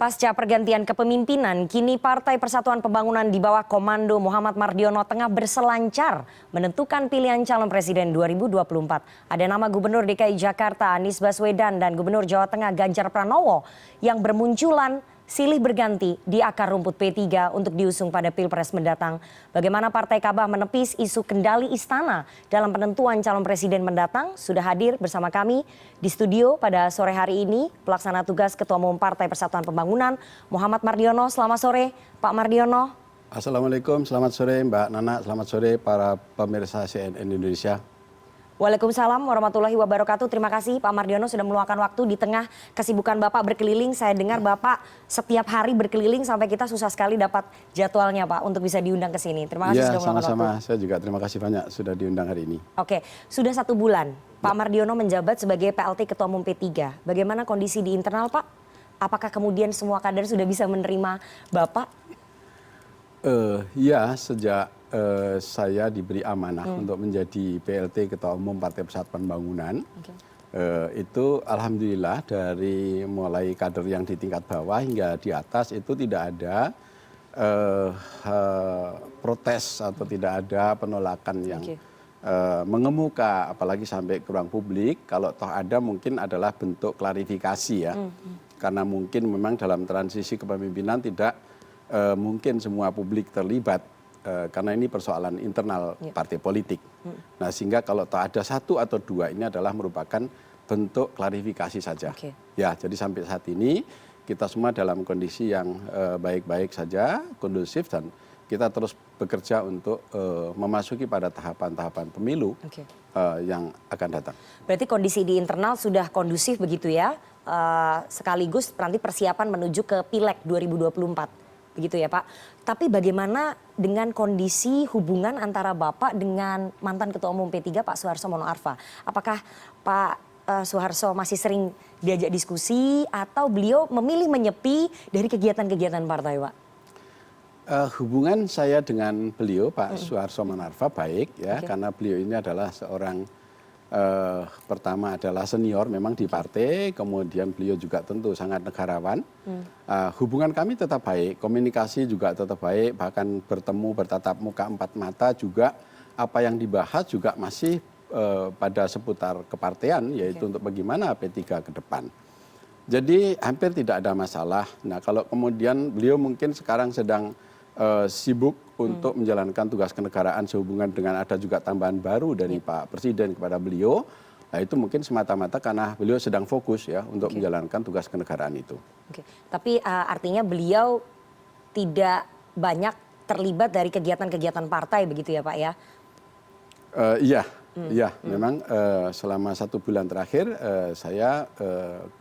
Pasca pergantian kepemimpinan, kini Partai Persatuan Pembangunan di bawah komando Muhammad Mardiono tengah berselancar menentukan pilihan calon presiden 2024. Ada nama Gubernur DKI Jakarta Anies Baswedan dan Gubernur Jawa Tengah Ganjar Pranowo yang bermunculan silih berganti di akar rumput P3 untuk diusung pada Pilpres mendatang. Bagaimana Partai Kabah menepis isu kendali istana dalam penentuan calon presiden mendatang? Sudah hadir bersama kami di studio pada sore hari ini pelaksana tugas Ketua Umum Partai Persatuan Pembangunan Muhammad Mardiono. Selamat sore Pak Mardiono. Assalamualaikum, selamat sore Mbak Nana, selamat sore para pemirsa CNN Indonesia. Waalaikumsalam warahmatullahi wabarakatuh. Terima kasih Pak Mardiono sudah meluangkan waktu di tengah kesibukan Bapak berkeliling. Saya dengar Bapak setiap hari berkeliling sampai kita susah sekali dapat jadwalnya Pak untuk bisa diundang ke sini. Terima kasih sudah meluangkan waktu. Sama-sama, saya juga terima kasih banyak sudah diundang hari ini. Oke, sudah 1 bulan Pak Mardiono menjabat sebagai PLT Ketua Umum P3. Bagaimana kondisi di internal Pak? Apakah kemudian semua kader sudah bisa menerima Bapak? Ya, sejak saya diberi amanah untuk menjadi PLT Ketua Umum Partai Persatuan Pembangunan, itu alhamdulillah dari mulai kader yang di tingkat bawah hingga di atas itu tidak ada protes atau tidak ada penolakan yang mengemuka, apalagi sampai ke ruang publik. Kalau toh ada mungkin adalah bentuk klarifikasi ya, karena mungkin memang dalam transisi kepemimpinan tidak mungkin semua publik terlibat. Karena ini persoalan internal partai politik. Nah sehingga kalau ada 1 atau 2 ini adalah merupakan bentuk klarifikasi saja. Ya jadi sampai saat ini kita semua dalam kondisi yang baik-baik saja, kondusif dan kita terus bekerja untuk memasuki pada tahapan-tahapan pemilu yang akan datang. Berarti kondisi di internal sudah kondusif begitu ya, sekaligus nanti persiapan menuju ke Pileg 2024. Begitu ya Pak. Tapi bagaimana dengan kondisi hubungan antara Bapak dengan mantan Ketua Umum P3 Pak Suharto Mono Arfa? Apakah Pak Suharto masih sering diajak diskusi atau beliau memilih menyepi dari kegiatan-kegiatan partai Pak? Hubungan saya dengan beliau Pak Suharto Mono Arfa baik ya, karena beliau ini adalah seorang pertama adalah senior memang di partai, kemudian beliau juga tentu sangat negarawan. Hubungan kami tetap baik, komunikasi juga tetap baik, bahkan bertemu bertatap muka 4 mata juga apa yang dibahas juga masih pada seputar kepartean, yaitu untuk bagaimana P3 ke depan. Jadi hampir tidak ada masalah. Nah kalau kemudian beliau mungkin sekarang sedang sibuk untuk menjalankan tugas kenegaraan sehubungan dengan ada juga tambahan baru dari Pak Presiden kepada beliau. Nah itu mungkin semata-mata karena beliau sedang fokus ya untuk menjalankan tugas kenegaraan itu. Tapi artinya beliau tidak banyak terlibat dari kegiatan-kegiatan partai begitu ya Pak ya? Iya, memang selama 1 bulan terakhir saya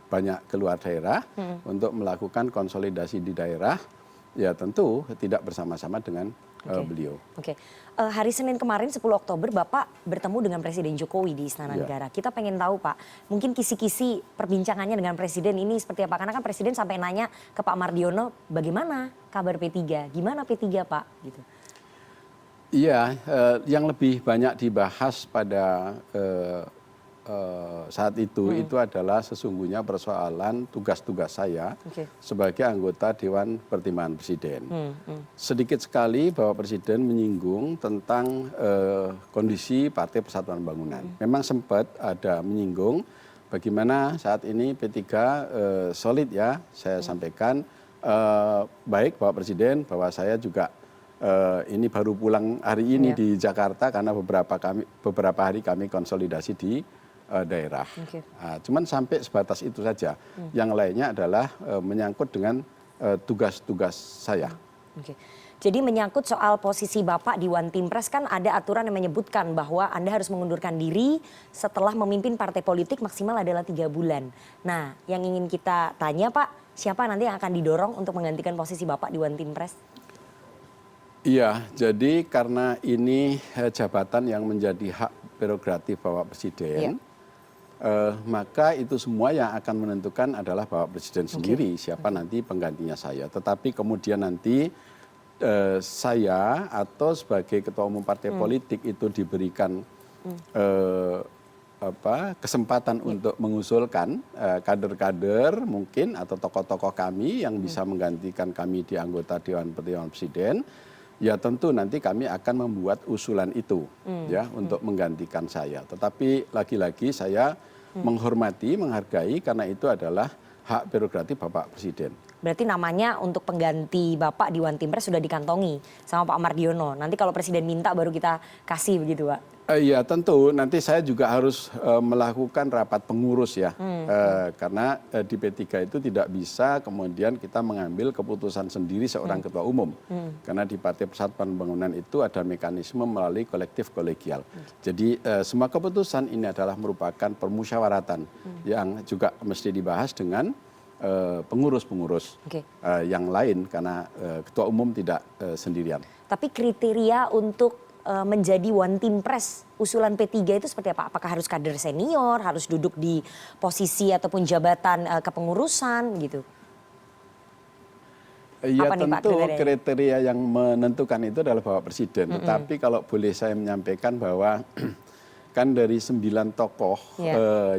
banyak keluar daerah untuk melakukan konsolidasi di daerah. Ya tentu tidak bersama-sama dengan beliau. Hari Senin kemarin 10 Oktober Bapak bertemu dengan Presiden Jokowi di Istana Negara. Kita pengen tahu Pak, mungkin kisi-kisi perbincangannya dengan Presiden ini seperti apa? Karena kan Presiden sampai nanya ke Pak Mardiono, bagaimana kabar P3? Gimana P3 Pak? Gitu. Iya, yang lebih banyak dibahas pada saat itu adalah sesungguhnya persoalan tugas-tugas saya sebagai anggota Dewan Pertimbangan Presiden. Sedikit sekali Bapak Presiden menyinggung tentang kondisi Partai Persatuan Pembangunan. Memang sempat ada menyinggung bagaimana saat ini P3 solid ya, saya sampaikan baik Bapak Presiden bahwa saya juga ini baru pulang hari ini di Jakarta karena beberapa hari kami konsolidasi di daerah. Cuman sampai sebatas itu saja. Yang lainnya adalah menyangkut dengan tugas-tugas saya. Jadi menyangkut soal posisi Bapak di One Team Press kan ada aturan yang menyebutkan bahwa Anda harus mengundurkan diri setelah memimpin partai politik maksimal adalah 3 bulan. Nah yang ingin kita tanya Pak, siapa nanti yang akan didorong untuk menggantikan posisi Bapak di One Team Press? Iya, jadi karena ini jabatan yang menjadi hak prerogatif Bapak Presiden, maka itu semua yang akan menentukan adalah Bapak Presiden sendiri siapa nanti penggantinya saya. Tetapi kemudian nanti saya atau sebagai Ketua Umum Partai Politik itu diberikan kesempatan untuk mengusulkan kader-kader mungkin atau tokoh-tokoh kami yang bisa menggantikan kami di anggota Dewan Pertimbangan Presiden, ya tentu nanti kami akan membuat usulan itu ya untuk menggantikan saya. Tetapi lagi-lagi saya menghormati, menghargai karena itu adalah hak prerogatif Bapak Presiden. Berarti namanya untuk pengganti Bapak di One Team Press sudah dikantongi sama Pak Mardiono. Nanti kalau Presiden minta baru kita kasih begitu, Pak? Iya tentu, nanti saya juga harus melakukan rapat pengurus ya. Karena di P3 itu tidak bisa kemudian kita mengambil keputusan sendiri seorang ketua umum. Karena di Partai Persatuan Pembangunan itu ada mekanisme melalui kolektif kolegial. Jadi semua keputusan ini adalah merupakan permusyawaratan yang juga mesti dibahas dengan pengurus-pengurus yang lain karena ketua umum tidak sendirian. Tapi kriteria untuk menjadi One Team Press usulan P3 itu seperti apa? Apakah harus kader senior, harus duduk di posisi ataupun jabatan kepengurusan gitu? Ya tentu kriteria yang menentukan itu adalah Bapak Presiden. Tetapi kalau boleh saya menyampaikan bahwa kan dari 9 tokoh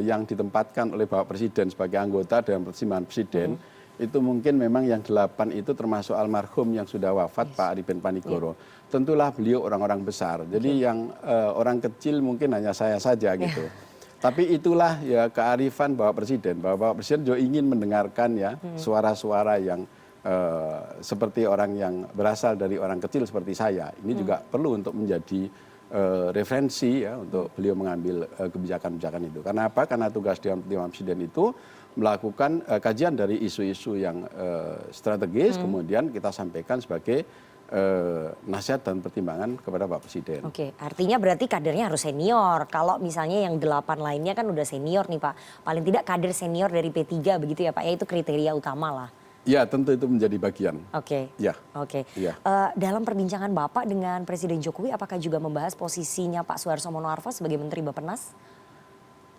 yang ditempatkan oleh Bapak Presiden sebagai anggota Dewan Pertimbangan Presiden, itu mungkin memang yang 8 itu termasuk almarhum yang sudah wafat Pak Ariben Panigoro. Tentulah beliau orang-orang besar. Jadi yang orang kecil mungkin hanya saya saja gitu. Tapi itulah ya kearifan Bapak Presiden. Bahwa Bapak Presiden juga ingin mendengarkan ya suara-suara yang seperti orang yang berasal dari orang kecil seperti saya. Ini juga perlu untuk menjadi referensi ya untuk beliau mengambil kebijakan-kebijakan itu. Karena apa? Karena tugas Dewan Pertimbangan Presiden itu melakukan kajian dari isu-isu yang strategis, kemudian kita sampaikan sebagai nasihat dan pertimbangan kepada Pak Presiden. Oke, artinya berarti kadernya harus senior. Kalau misalnya yang 8 lainnya kan udah senior nih Pak. Paling tidak kader senior dari P3 begitu ya Pak. Ya itu kriteria utama lah. Ya tentu itu menjadi bagian. Oke. Ya. Oke. Ya. Dalam perbincangan Bapak dengan Presiden Jokowi, apakah juga membahas posisinya Pak Suharto Mono Arfa sebagai Menteri Bappenas?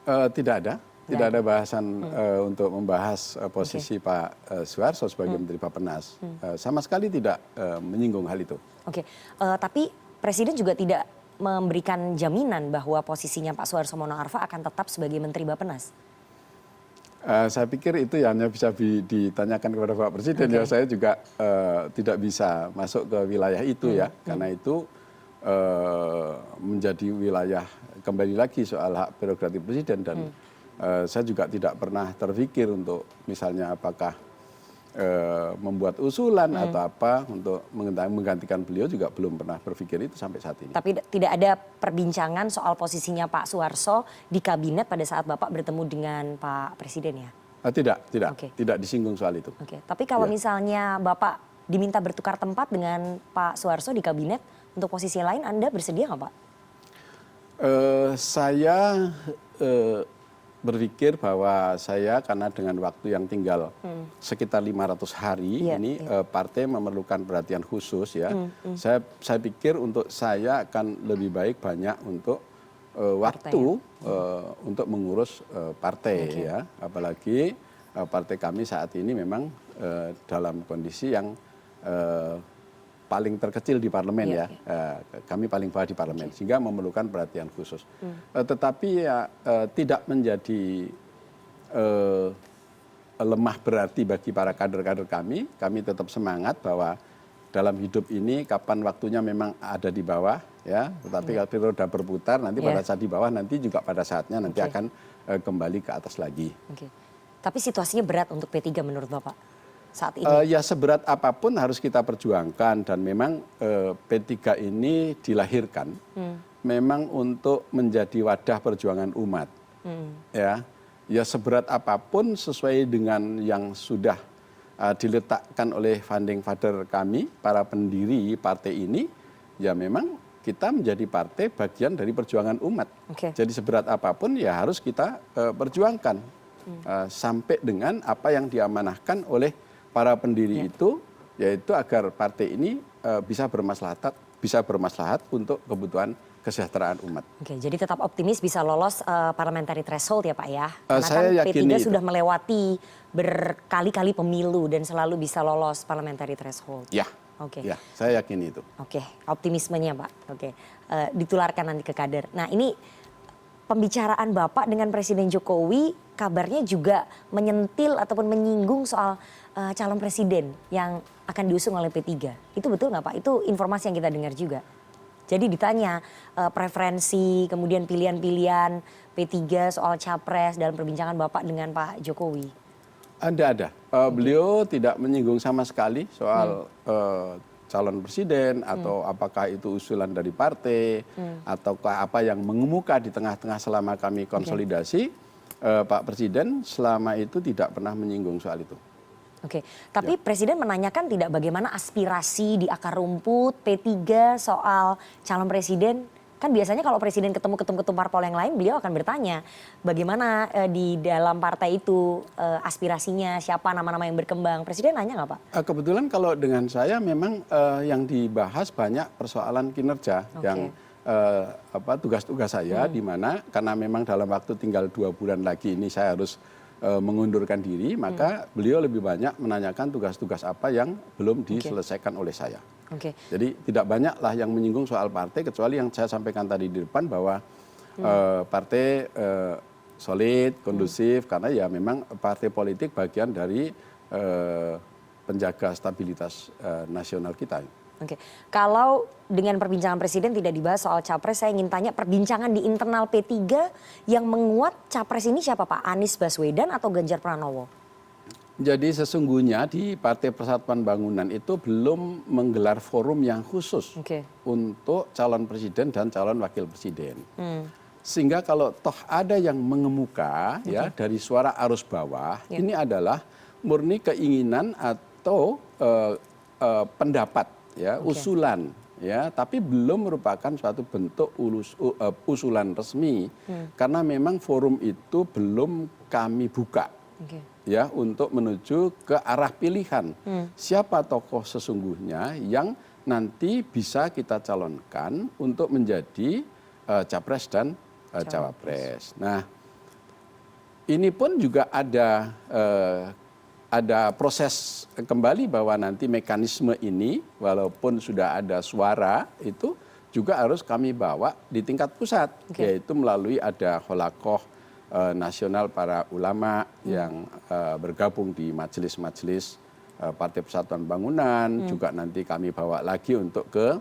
Tidak ada. Tidak ada bahasan untuk membahas posisi Pak Suharto sebagai Menteri Bappenas. Sama sekali tidak menyinggung hal itu. Oke. Tapi Presiden juga tidak memberikan jaminan bahwa posisinya Pak Suharto Mono Arfa akan tetap sebagai Menteri Bappenas? Saya pikir itu ya hanya bisa ditanyakan kepada Pak Presiden. Ya saya juga tidak bisa masuk ke wilayah itu ya. Karena itu menjadi wilayah kembali lagi soal hak prerogatif Presiden. Dan saya juga tidak pernah terpikir untuk misalnya apakah membuat usulan atau apa untuk menggantikan beliau, juga belum pernah berpikir itu sampai saat ini. Tapi tidak ada perbincangan soal posisinya Pak Suharto di kabinet pada saat Bapak bertemu dengan Pak Presiden ya? Tidak disinggung soal itu. Oke. Tapi kalau misalnya Bapak diminta bertukar tempat dengan Pak Suharto di kabinet untuk posisi lain, Anda bersedia nggak Pak? Saya berpikir bahwa saya karena dengan waktu yang tinggal sekitar 500 hari ini partai memerlukan perhatian khusus ya. Saya pikir untuk saya akan lebih baik banyak untuk waktu untuk mengurus partai ya. Apalagi partai kami saat ini memang dalam kondisi yang paling terkecil di parlemen ya. Kami paling bawah di parlemen sehingga memerlukan perhatian khusus. Tetapi ya tidak menjadi lemah berarti bagi para kader-kader kami. Kami tetap semangat bahwa dalam hidup ini kapan waktunya memang ada di bawah ya. Tetapi kalau roda berputar nanti pada saat di bawah nanti juga pada saatnya nanti akan kembali ke atas lagi. Tapi situasinya berat untuk P3 menurut Bapak saat ini? Ya seberat apapun harus kita perjuangkan dan memang P3 ini dilahirkan memang untuk menjadi wadah perjuangan umat. Ya seberat apapun sesuai dengan yang sudah diletakkan oleh founding father kami, para pendiri partai ini, ya memang kita menjadi partai bagian dari perjuangan umat. Jadi seberat apapun ya harus kita perjuangkan sampai dengan apa yang diamanahkan oleh para pendiri itu, yaitu agar partai ini bisa bermaslahat untuk kebutuhan kesejahteraan umat. Jadi tetap optimis bisa lolos parliamentary threshold ya Pak ya? Karena saya kan P3 yakini sudah melewati berkali-kali pemilu dan selalu bisa lolos parliamentary threshold. Ya, ya saya yakini itu. Optimismenya Pak. Ditularkan nanti ke kader. Nah ini pembicaraan Bapak dengan Presiden Jokowi kabarnya juga menyentil ataupun menyinggung soal calon presiden yang akan diusung oleh P3. Itu betul nggak Pak? Itu informasi yang kita dengar juga. Jadi ditanya preferensi kemudian pilihan-pilihan P3 soal capres dalam perbincangan Bapak dengan Pak Jokowi. Ada. Beliau tidak menyinggung sama sekali soal calon presiden atau apakah itu usulan dari partai ataukah apa yang mengemuka di tengah-tengah selama kami konsolidasi. Pak Presiden selama itu tidak pernah menyinggung soal itu. Oke, tapi Presiden menanyakan tidak bagaimana aspirasi di akar rumput P3 soal calon presiden. Kan biasanya kalau Presiden ketemu ketum-ketum parpol yang lain, beliau akan bertanya bagaimana di dalam partai itu aspirasinya, siapa nama-nama yang berkembang. Presiden nanya nggak Pak? Kebetulan kalau dengan saya memang yang dibahas banyak persoalan kinerja yang tugas-tugas saya di mana karena memang dalam waktu tinggal 2 bulan lagi ini saya harus mengundurkan diri, maka beliau lebih banyak menanyakan tugas-tugas apa yang belum diselesaikan oleh saya. Jadi tidak banyaklah yang menyinggung soal partai, kecuali yang saya sampaikan tadi di depan bahwa partai solid, kondusif, karena ya memang partai politik bagian dari penjaga stabilitas nasional kita. Oke, kalau dengan perbincangan Presiden tidak dibahas soal capres, saya ingin tanya perbincangan di internal P3 yang menguat capres ini siapa Pak? Anies Baswedan atau Ganjar Pranowo? Jadi sesungguhnya di Partai Persatuan Bangunan itu belum menggelar forum yang khusus untuk calon presiden dan calon wakil presiden. Sehingga kalau toh ada yang mengemuka ya dari suara arus bawah, ini adalah murni keinginan atau pendapat. Ya, usulan ya, tapi belum merupakan suatu bentuk usulan resmi karena memang forum itu belum kami buka ya untuk menuju ke arah pilihan siapa tokoh sesungguhnya yang nanti bisa kita calonkan untuk menjadi capres dan cawapres. Nah, ini pun juga ada proses kembali bahwa nanti mekanisme ini walaupun sudah ada suara itu juga harus kami bawa di tingkat pusat, yaitu melalui ada holakoh nasional para ulama yang bergabung di majelis-majelis Partai Persatuan Bangunan, juga nanti kami bawa lagi untuk ke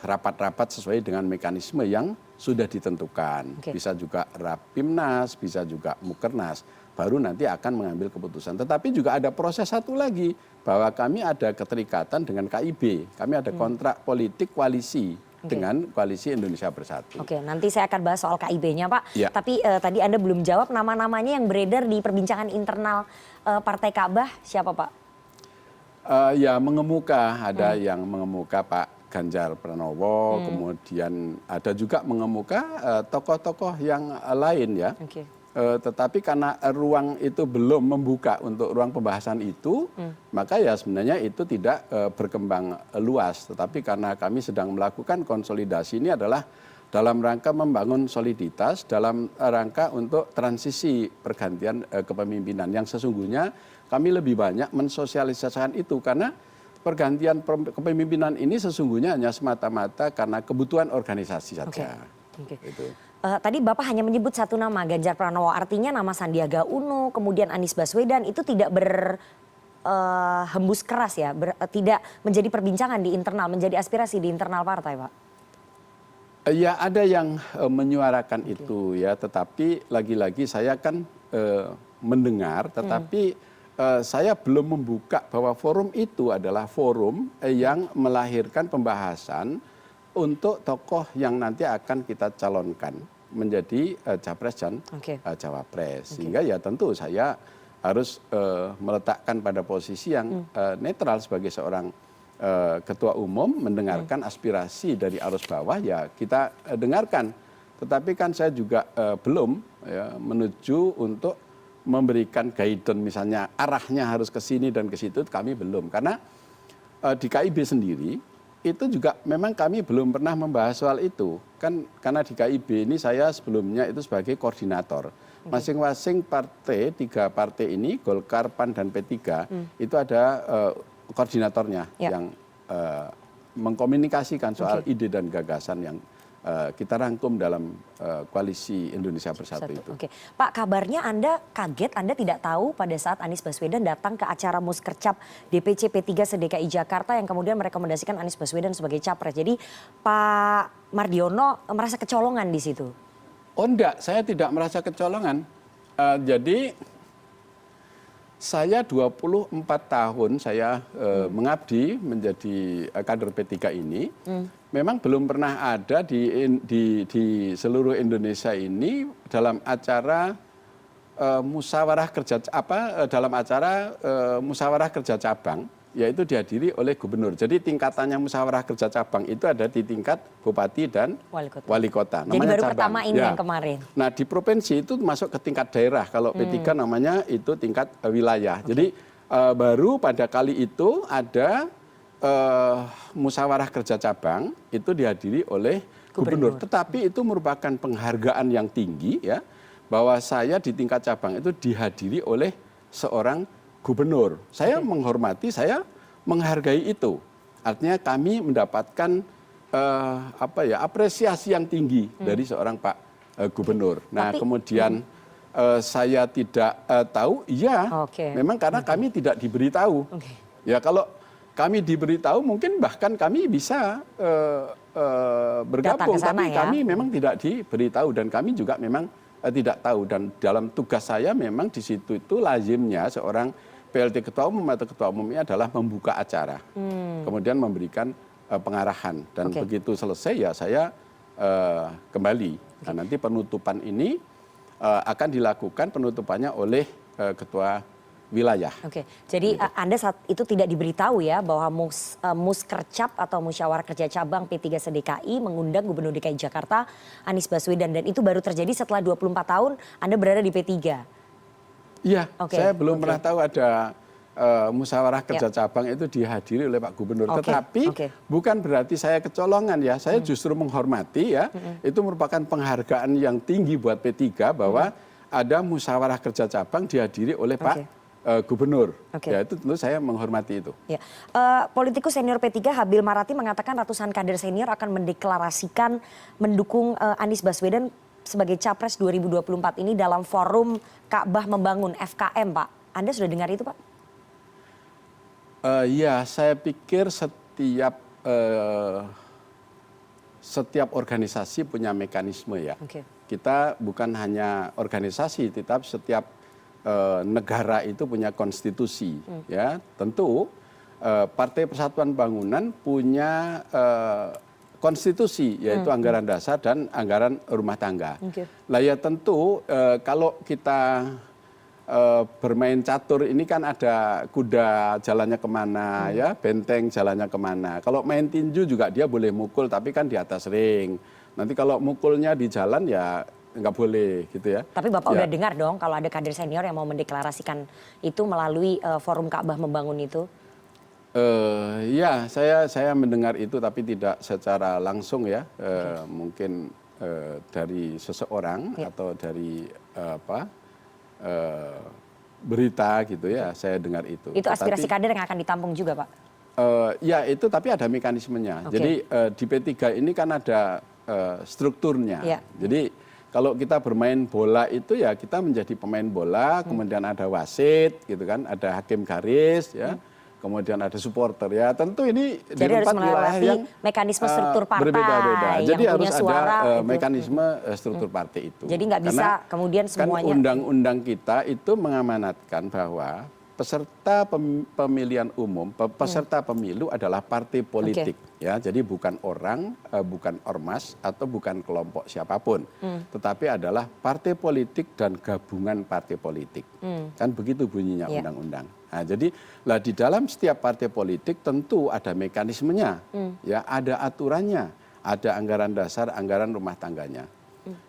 rapat-rapat sesuai dengan mekanisme yang sudah ditentukan. Bisa juga Rapimnas, bisa juga Mukernas. Baru nanti akan mengambil keputusan. Tetapi juga ada proses satu lagi, bahwa kami ada keterikatan dengan KIB. Kami ada kontrak politik koalisi dengan Koalisi Indonesia Bersatu. Oke, nanti saya akan bahas soal KIB-nya Pak. Ya. Tapi tadi Anda belum jawab nama-namanya yang beredar di perbincangan internal Partai Ka'bah, siapa Pak? Ya mengemuka, ada yang mengemuka Pak Ganjar Pranowo, kemudian ada juga mengemuka tokoh-tokoh yang lain ya. Tetapi karena ruang itu belum membuka untuk ruang pembahasan itu, maka ya sebenarnya itu tidak berkembang luas. Tetapi karena kami sedang melakukan konsolidasi ini adalah dalam rangka membangun soliditas, dalam rangka untuk transisi pergantian kepemimpinan yang sesungguhnya kami lebih banyak mensosialisasikan itu karena pergantian kepemimpinan ini sesungguhnya hanya semata-mata karena kebutuhan organisasi saja. Gitu. Tadi Bapak hanya menyebut satu nama, Ganjar Pranowo, artinya nama Sandiaga Uno, kemudian Anies Baswedan itu tidak berhembus keras ya, tidak menjadi perbincangan di internal, menjadi aspirasi di internal partai Pak? Ya ada yang menyuarakan itu ya, tetapi lagi-lagi saya kan mendengar, tetapi saya belum membuka bahwa forum itu adalah forum yang melahirkan pembahasan untuk tokoh yang nanti akan kita calonkan menjadi capres dan cawapres. Sehingga ya tentu saya harus meletakkan pada posisi yang netral sebagai seorang ketua umum, mendengarkan aspirasi dari arus bawah ya kita dengarkan. Tetapi kan saya juga belum ya, menuju untuk memberikan guidance misalnya arahnya harus ke sini dan ke situ, kami belum. Karena di KIB sendiri itu juga memang kami belum pernah membahas soal itu. Kan karena di KIB ini saya sebelumnya itu sebagai koordinator. Masing-masing partai, 3 partai ini, Golkar, PAN, dan P3, itu ada koordinatornya yang mengkomunikasikan soal ide dan gagasan yang kita rangkum dalam koalisi Indonesia Bersatu itu. Oke, Pak, kabarnya Anda kaget, Anda tidak tahu pada saat Anies Baswedan datang ke acara Muskercap DPC P3 se-DKI Jakarta yang kemudian merekomendasikan Anies Baswedan sebagai capres. Jadi Pak Mardiono merasa kecolongan di situ? Oh enggak, saya tidak merasa kecolongan. Jadi saya 24 tahun saya mengabdi menjadi kader P3 ini. Memang belum pernah ada di seluruh Indonesia ini dalam acara musyawarah kerja cabang, yaitu dihadiri oleh gubernur. Jadi tingkatannya musyawarah kerja cabang itu ada di tingkat bupati dan wali kota. Jadi baru pertama ini yang kemarin. Nah di provinsi itu masuk ke tingkat daerah. Kalau P3 namanya itu tingkat wilayah. Jadi baru pada kali itu ada musyawarah kerja cabang itu dihadiri oleh gubernur. Tetapi itu merupakan penghargaan yang tinggi ya, bahwa saya di tingkat cabang itu dihadiri oleh seorang gubernur. Saya menghormati, saya menghargai itu. Artinya kami mendapatkan apresiasi yang tinggi dari seorang Pak Gubernur. Nah kemudian saya tidak tahu, memang karena kami tidak diberitahu. Ya kalau kami diberitahu mungkin bahkan kami bisa bergabung, tapi kami memang tidak diberitahu dan kami juga memang tidak tahu. Dan dalam tugas saya memang di situ itu lazimnya seorang PLT Ketua Umum atau Ketua Umumnya adalah membuka acara, kemudian memberikan pengarahan dan begitu selesai ya saya kembali. Nah nanti penutupan ini akan dilakukan penutupannya oleh Ketua Wilayah. Oke, jadi Anda saat itu tidak diberitahu ya bahwa Muskercap atau Musyawarah Kerja Cabang P3 se-DKI mengundang Gubernur DKI Jakarta Anies Baswedan, dan itu baru terjadi setelah 24 tahun Anda berada di P3. Iya, saya belum pernah tahu ada musyawarah kerja cabang itu dihadiri oleh Pak Gubernur. Tetapi bukan berarti saya kecolongan ya, saya justru menghormati ya. Itu merupakan penghargaan yang tinggi buat P3 bahwa ada musyawarah kerja cabang dihadiri oleh Pak Gubernur. Ya itu tentu saya menghormati itu. Ya. Politikus senior P3 Habil Marati mengatakan ratusan kader senior akan mendeklarasikan mendukung Anies Baswedan sebagai Capres 2024 ini dalam forum Ka'bah Membangun FKM, Pak. Anda sudah dengar itu, Pak? Ya, saya pikir setiap organisasi punya mekanisme ya. Kita bukan hanya organisasi, tetapi setiap negara itu punya konstitusi. Ya, tentu Partai Persatuan Bangunan punya konstitusi, yaitu anggaran dasar dan anggaran rumah tangga. Lah ya tentu kalau kita bermain catur ini kan ada kuda jalannya kemana ya, benteng jalannya kemana. Kalau main tinju juga dia boleh mukul tapi kan di atas ring. Nanti kalau mukulnya di jalan ya nggak boleh gitu ya. Tapi Bapak udah dengar dong kalau ada kader senior yang mau mendeklarasikan itu melalui forum Ka'bah Membangun itu? Ya, saya mendengar itu tapi tidak secara langsung ya. Mungkin dari seseorang atau dari berita gitu ya, saya dengar itu. Itu aspirasi kader yang akan ditampung juga, Pak? Ya itu tapi ada mekanismenya. Jadi di P3 ini kan ada strukturnya. Jadi kalau kita bermain bola itu ya kita menjadi pemain bola, kemudian ada wasit gitu kan, ada hakim garis ya. Kemudian ada supporter ya, tentu ini jadi di tempat wilayah yang mekanisme struktur partai berbeda-beda. Jadi harus suara, ada mekanisme struktur partai itu. Jadi nggak bisa kemudian semuanya. Kan undang-undang kita itu mengamanatkan bahwa peserta pemilihan umum, peserta pemilu adalah partai politik. Ya, jadi bukan orang, bukan ormas atau bukan kelompok siapapun, tetapi adalah partai politik dan gabungan partai politik. Kan begitu bunyinya undang-undang. Nah, jadi lah di dalam setiap partai politik tentu ada mekanismenya, ya ada aturannya, ada anggaran dasar, anggaran rumah tangganya.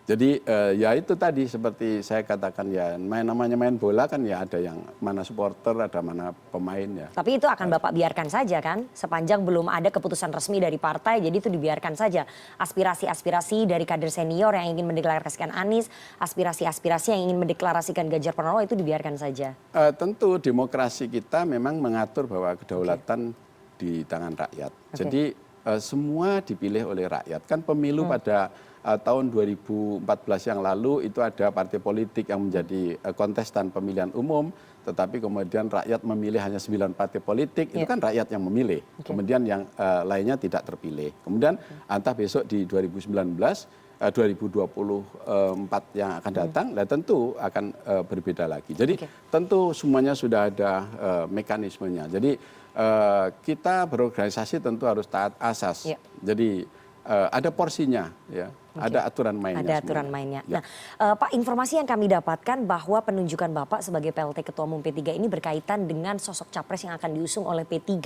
Jadi ya itu tadi seperti saya katakan ya namanya main bola kan ya ada yang mana supporter, ada mana pemain ya. Tapi itu akan Bapak biarkan saja kan sepanjang belum ada keputusan resmi dari partai, jadi itu dibiarkan saja. Aspirasi-aspirasi dari kader senior yang ingin mendeklarasikan Anies, aspirasi-aspirasi yang ingin mendeklarasikan Ganjar Pranowo itu dibiarkan saja. Tentu demokrasi kita memang mengatur bahwa kedaulatan di tangan rakyat. Jadi semua dipilih oleh rakyat. Kan pemilu pada tahun 2014 yang lalu itu ada partai politik yang menjadi kontestan pemilihan umum, tetapi kemudian rakyat memilih hanya 9 partai politik, itu kan rakyat yang memilih. Kemudian yang lainnya tidak terpilih. Kemudian entah besok di 2024 yang akan datang, tentu akan berbeda lagi. Jadi tentu semuanya sudah ada mekanismenya. Jadi kita berorganisasi tentu harus taat asas. Jadi ada porsinya, ya, ada aturan mainnya. Ada aturan mainnya. Nah, Pak, informasi yang kami dapatkan bahwa penunjukan Bapak sebagai PLT Ketua Umum P3 ini berkaitan dengan sosok capres yang akan diusung oleh P3.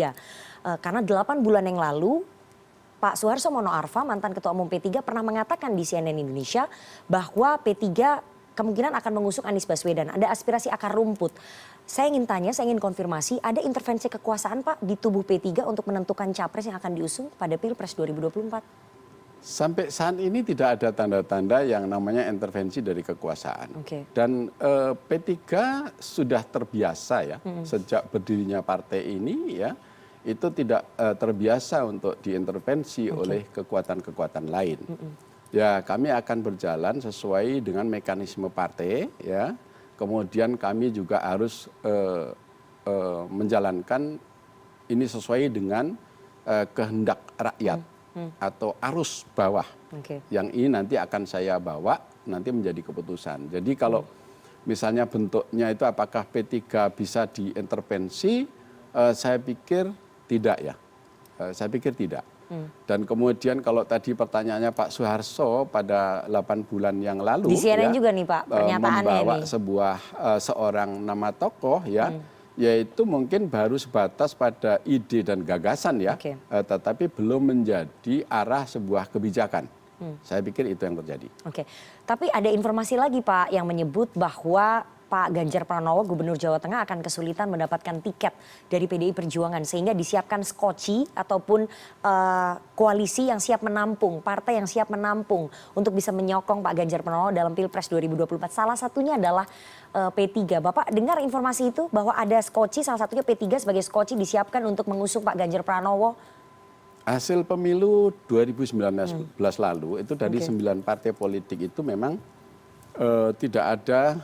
Karena 8 bulan yang lalu Pak Suharso Mono Arfa, mantan Ketua Umum P3, pernah mengatakan di CNN Indonesia bahwa P3 kemungkinan akan mengusung Anies Baswedan. Ada aspirasi akar rumput. Saya ingin tanya, saya ingin konfirmasi, ada intervensi kekuasaan Pak di tubuh P3 untuk menentukan capres yang akan diusung pada Pilpres 2024? Sampai saat ini tidak ada tanda-tanda yang namanya intervensi dari kekuasaan. Dan P3 sudah terbiasa ya, sejak berdirinya partai ini ya, itu tidak terbiasa untuk diintervensi oleh kekuatan-kekuatan lain. Ya, kami akan berjalan sesuai dengan mekanisme partai, ya. Kemudian kami juga harus menjalankan ini sesuai dengan kehendak rakyat atau arus bawah. Yang ini nanti akan saya bawa nanti menjadi keputusan. Jadi kalau misalnya bentuknya itu apakah P3 bisa diintervensi, saya pikir tidak ya. Saya pikir tidak. Dan kemudian kalau tadi pertanyaannya Pak Suharso pada 8 bulan yang lalu di CNN ya, juga nih Pak pernyataannya membawa ini. seorang nama tokoh ya, yaitu mungkin baru sebatas pada ide dan gagasan ya, tetapi belum menjadi arah sebuah kebijakan. Saya pikir itu yang terjadi. Tapi ada informasi lagi Pak yang menyebut bahwa Pak Ganjar Pranowo, Gubernur Jawa Tengah, akan kesulitan mendapatkan tiket dari PDI Perjuangan sehingga disiapkan skoci ataupun koalisi yang siap menampung, partai yang siap menampung untuk bisa menyokong Pak Ganjar Pranowo dalam Pilpres 2024. Salah satunya adalah P3. Bapak dengar informasi itu bahwa ada skoci, salah satunya P3 sebagai skoci disiapkan untuk mengusung Pak Ganjar Pranowo? Hasil pemilu 2019 lalu itu dari 9 partai politik itu memang tidak ada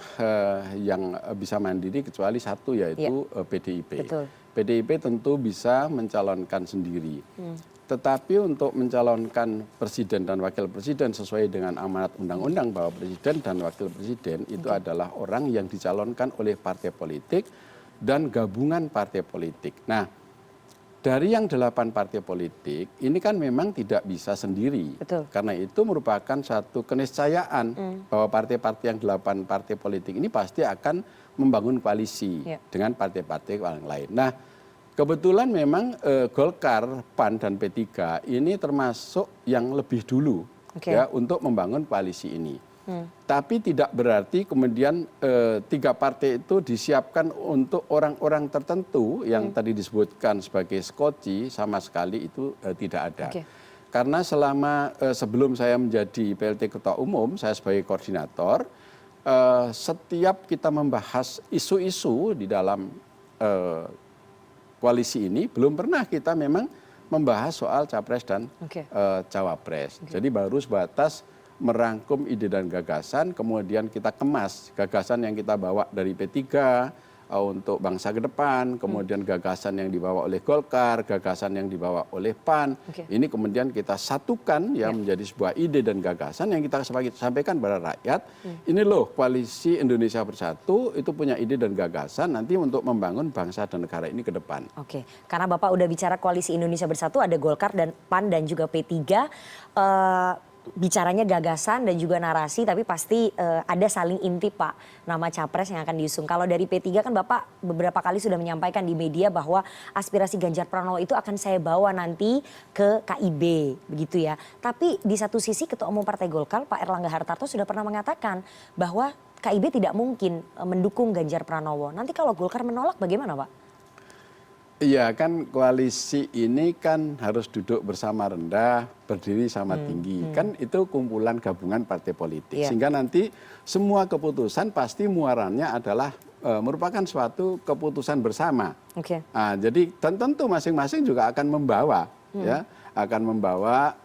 yang bisa mandiri kecuali satu, yaitu PDIP. PDIP tentu bisa mencalonkan sendiri. Tetapi untuk mencalonkan presiden dan wakil presiden sesuai dengan amanat undang-undang bahwa presiden dan wakil presiden itu adalah orang yang dicalonkan oleh partai politik dan gabungan partai politik. Nah, dari yang 8 partai politik, ini kan memang tidak bisa sendiri. Karena itu merupakan satu keniscayaan bahwa partai-partai yang 8 partai politik ini pasti akan membangun koalisi dengan partai-partai yang lain. Nah, kebetulan memang Golkar, PAN, dan P3 ini termasuk yang lebih dulu ya, untuk membangun koalisi ini. Tapi tidak berarti kemudian 3 partai itu disiapkan untuk orang-orang tertentu yang tadi disebutkan sebagai skoci, sama sekali itu tidak ada. Karena selama sebelum saya menjadi PLT Ketua Umum, saya sebagai koordinator, setiap kita membahas isu-isu di dalam koalisi ini, belum pernah kita memang membahas soal capres dan cawapres. Jadi baru sebatas merangkum ide dan gagasan, kemudian kita kemas gagasan yang kita bawa dari P3 untuk bangsa ke depan, kemudian gagasan yang dibawa oleh Golkar, gagasan yang dibawa oleh PAN, ini kemudian kita satukan ya menjadi sebuah ide dan gagasan yang kita sampaikan kepada rakyat. Ini loh koalisi Indonesia Bersatu itu punya ide dan gagasan nanti untuk membangun bangsa dan negara ini ke depan. Karena Bapak udah bicara koalisi Indonesia Bersatu, ada Golkar dan PAN dan juga P3. Bicaranya gagasan dan juga narasi, tapi pasti ada saling intip Pak, nama capres yang akan diusung. Kalau dari P3 kan Bapak beberapa kali sudah menyampaikan di media bahwa aspirasi Ganjar Pranowo itu akan saya bawa nanti ke KIB, begitu ya. Tapi di satu sisi Ketua Umum Partai Golkar, Pak Erlangga Hartarto, sudah pernah mengatakan bahwa KIB tidak mungkin mendukung Ganjar Pranowo. Nanti kalau Golkar menolak bagaimana Pak? Iya kan, koalisi ini kan harus duduk bersama rendah, berdiri sama tinggi. Kan itu kumpulan gabungan partai politik. Sehingga nanti semua keputusan pasti muaranya adalah merupakan suatu keputusan bersama. Nah, jadi dan tentu masing-masing juga akan membawa ya, akan membawa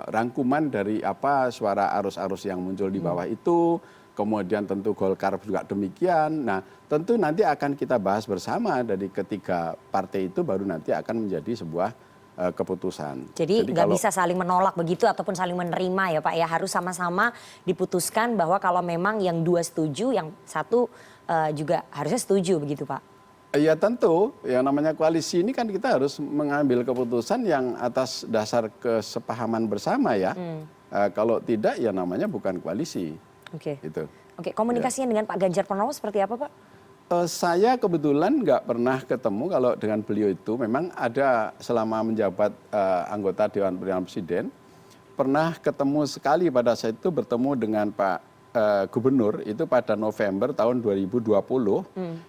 rangkuman dari apa suara arus-arus yang muncul di bawah itu. Kemudian tentu Golkar juga demikian. Nah, tentu nanti akan kita bahas bersama dari ketiga partai itu baru nanti akan menjadi sebuah keputusan. Jadi nggak bisa saling menolak begitu ataupun saling menerima ya Pak ya, harus sama-sama diputuskan bahwa kalau memang yang dua setuju, yang satu juga harusnya setuju begitu Pak. Ya tentu, yang namanya koalisi ini kan kita harus mengambil keputusan yang atas dasar kesepahaman bersama ya. Kalau tidak ya namanya bukan koalisi. Oke. Gitu. Oke, komunikasinya dengan Pak Ganjar Pranowo seperti apa Pak? Saya kebetulan nggak pernah ketemu kalau dengan beliau itu. Memang ada selama menjabat anggota Dewan Perwakilan Presiden, pernah ketemu sekali pada saat itu bertemu dengan Pak Gubernur itu pada November tahun 2020.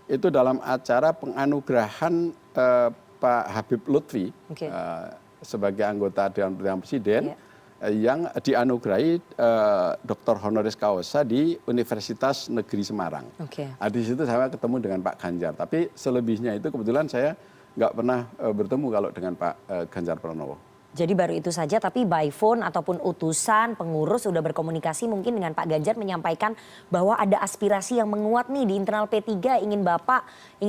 Itu dalam acara penganugerahan Pak Habib Lutfi sebagai anggota Dewan Perwakilan Presiden. Yang dianugerahi Dr. Honoris Causa di Universitas Negeri Semarang. Di situ saya ketemu dengan Pak Ganjar. Tapi selebihnya itu kebetulan saya nggak pernah bertemu kalau dengan Pak Ganjar Pranowo. Jadi baru itu saja, tapi by phone ataupun utusan pengurus sudah berkomunikasi mungkin dengan Pak Ganjar menyampaikan bahwa ada aspirasi yang menguat nih di internal P3, ingin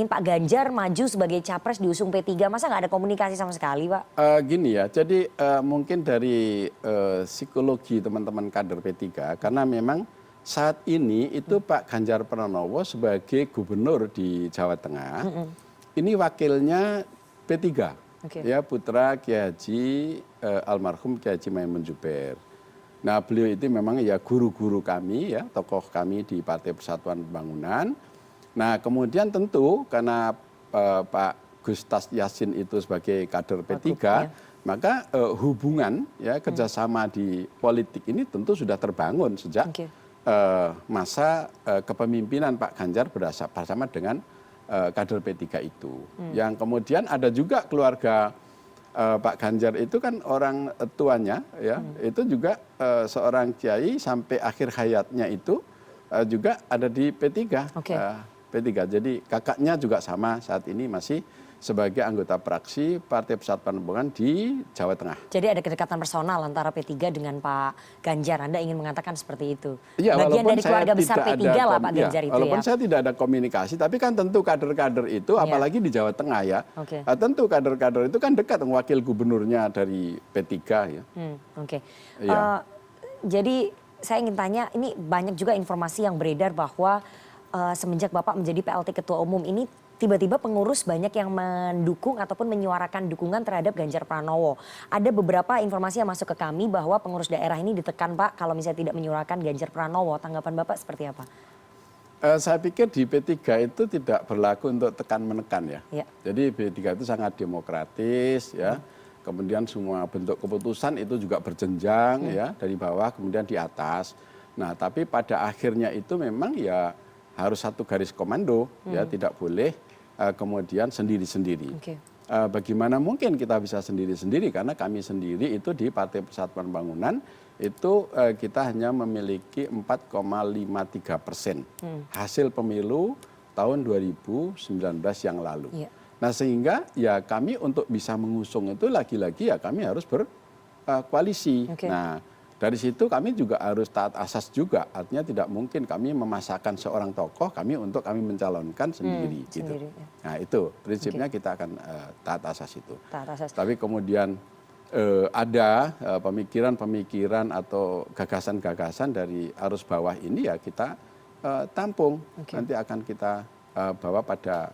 Pak Ganjar maju sebagai capres diusung P3. Masa nggak ada komunikasi sama sekali Pak? Gini ya, jadi mungkin dari psikologi teman-teman kader P3, karena memang saat ini itu Pak Ganjar Pranowo sebagai gubernur di Jawa Tengah, ini wakilnya P3. Ya, putra Kiai Haji almarhum Kiai Haji Maimun Zubair. Nah, beliau itu memang ya guru-guru kami ya, tokoh kami di Partai Persatuan Pembangunan. Nah, kemudian tentu karena Pak Gustas Yassin itu sebagai kader P3, maka hubungan ya kerjasama di politik ini tentu sudah terbangun sejak masa kepemimpinan Pak Ganjar bersama dengan kader P3 itu. Yang kemudian ada juga keluarga Pak Ganjar itu kan orang tuanya ya, itu juga seorang kiai sampai akhir hayatnya itu juga ada di P3. P3. Jadi kakaknya juga sama saat ini masih sebagai anggota praksi Partai Persatuan Pembangunan di Jawa Tengah. Jadi ada kedekatan personal antara P3 dengan Pak Ganjar. Anda ingin mengatakan seperti itu? Ya, bagian dari keluarga besar P3 lah Pak Ganjar itu walaupun saya tidak ada komunikasi, tapi kan tentu kader-kader itu, apalagi di Jawa Tengah ya, tentu kader-kader itu kan dekat wakil gubernurnya dari P3 ya. Jadi saya ingin tanya, ini banyak juga informasi yang beredar bahwa semenjak Bapak menjadi PLT Ketua Umum ini, tiba-tiba pengurus banyak yang mendukung ataupun menyuarakan dukungan terhadap Ganjar Pranowo. Ada beberapa informasi yang masuk ke kami bahwa pengurus daerah ini ditekan Pak kalau misalnya tidak menyuarakan Ganjar Pranowo. Tanggapan Bapak seperti apa? Saya pikir di P3 itu tidak berlaku untuk tekan-menekan ya. Jadi P3 itu sangat demokratis ya. Kemudian semua bentuk keputusan itu juga berjenjang ya, dari bawah kemudian di atas. Nah, tapi pada akhirnya itu memang ya harus satu garis komando ya, tidak boleh kemudian sendiri-sendiri. Bagaimana mungkin kita bisa sendiri-sendiri, karena kami sendiri itu di Partai Persatuan Pembangunan itu kita hanya memiliki 4,53% hasil pemilu tahun 2019 yang lalu. Nah, sehingga ya kami untuk bisa mengusung itu lagi-lagi ya kami harus berkoalisi. Nah, dari situ kami juga harus taat asas juga, artinya tidak mungkin kami memasakkan seorang tokoh kami untuk kami mencalonkan sendiri. Gitu. Nah, itu prinsipnya kita akan taat asas itu. Tapi kemudian ada pemikiran-pemikiran atau gagasan-gagasan dari arus bawah ini ya kita tampung. Nanti akan kita bawa pada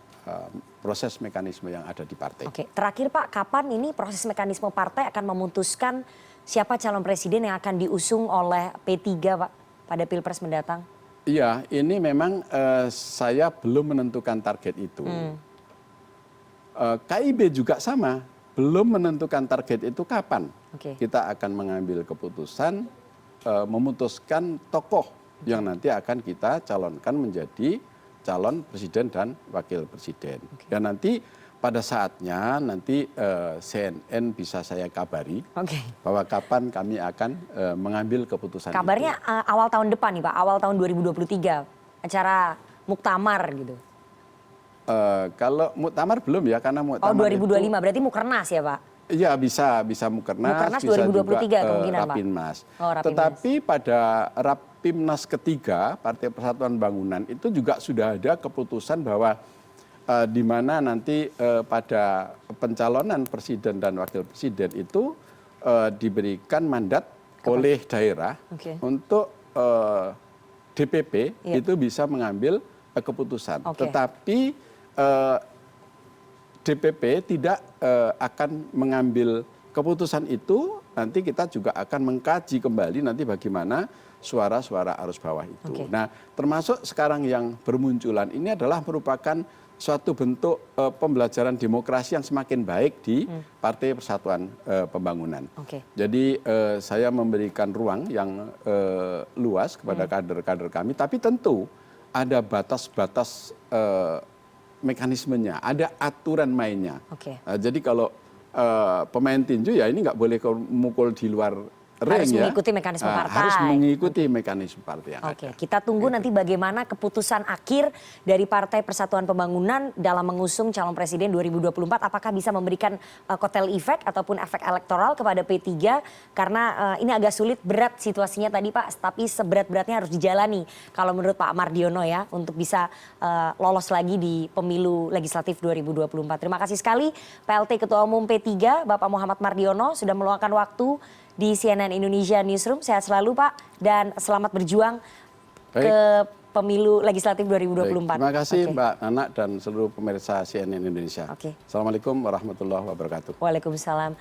proses mekanisme yang ada di partai. Terakhir Pak, kapan ini proses mekanisme partai akan memutuskan siapa calon presiden yang akan diusung oleh P3 Pak pada Pilpres mendatang? Iya, ini memang saya belum menentukan target itu. KIB juga sama, belum menentukan target itu kapan. Kita akan mengambil keputusan, memutuskan tokoh yang nanti akan kita calonkan menjadi calon presiden dan wakil presiden. Dan nanti pada saatnya nanti CNN bisa saya kabari bahwa kapan kami akan mengambil keputusan. Kabarnya itu awal tahun depan nih Pak, awal tahun 2023, acara muktamar gitu. Kalau muktamar belum ya, karena muktamar 2025 itu, berarti mukernas ya Pak? Iya bisa Mukernas, Mukernas bisa 2023 juga kemungkinan, Pak. Rapimnas. Oh, Rapimnas. Tetapi pada Rapimnas ketiga Partai Persatuan Bangunan itu juga sudah ada keputusan bahwa di mana nanti pada pencalonan presiden dan wakil presiden itu diberikan mandat oleh daerah untuk DPP itu bisa mengambil keputusan. Tetapi DPP tidak akan mengambil keputusan itu, nanti kita juga akan mengkaji kembali nanti bagaimana suara-suara arus bawah itu. Nah, termasuk sekarang yang bermunculan ini adalah merupakan suatu bentuk pembelajaran demokrasi yang semakin baik di Partai Persatuan Pembangunan. Jadi saya memberikan ruang yang luas kepada kader-kader kami, tapi tentu ada batas-batas mekanismenya, ada aturan mainnya. Jadi kalau pemain tinju ya ini nggak boleh mukul di luar harus ring, mengikuti mekanisme partai. Harus mengikuti mekanisme partai yang ada. Kita tunggu nanti bagaimana keputusan akhir dari Partai Persatuan Pembangunan dalam mengusung calon presiden 2024. Apakah bisa memberikan kotel efek ataupun efek elektoral kepada P3? Karena ini agak sulit, berat situasinya tadi Pak. Tapi seberat-beratnya harus dijalani. Kalau menurut Pak Mardiono ya, untuk bisa lolos lagi di pemilu legislatif 2024. Terima kasih sekali PLT Ketua Umum P3 Bapak Muhammad Mardiono sudah meluangkan waktu di CNN Indonesia Newsroom. Sehat selalu Pak dan selamat berjuang ke pemilu legislatif 2024. Terima kasih Mbak Nana dan seluruh pemirsa CNN Indonesia. Assalamualaikum warahmatullahi wabarakatuh. Waalaikumsalam.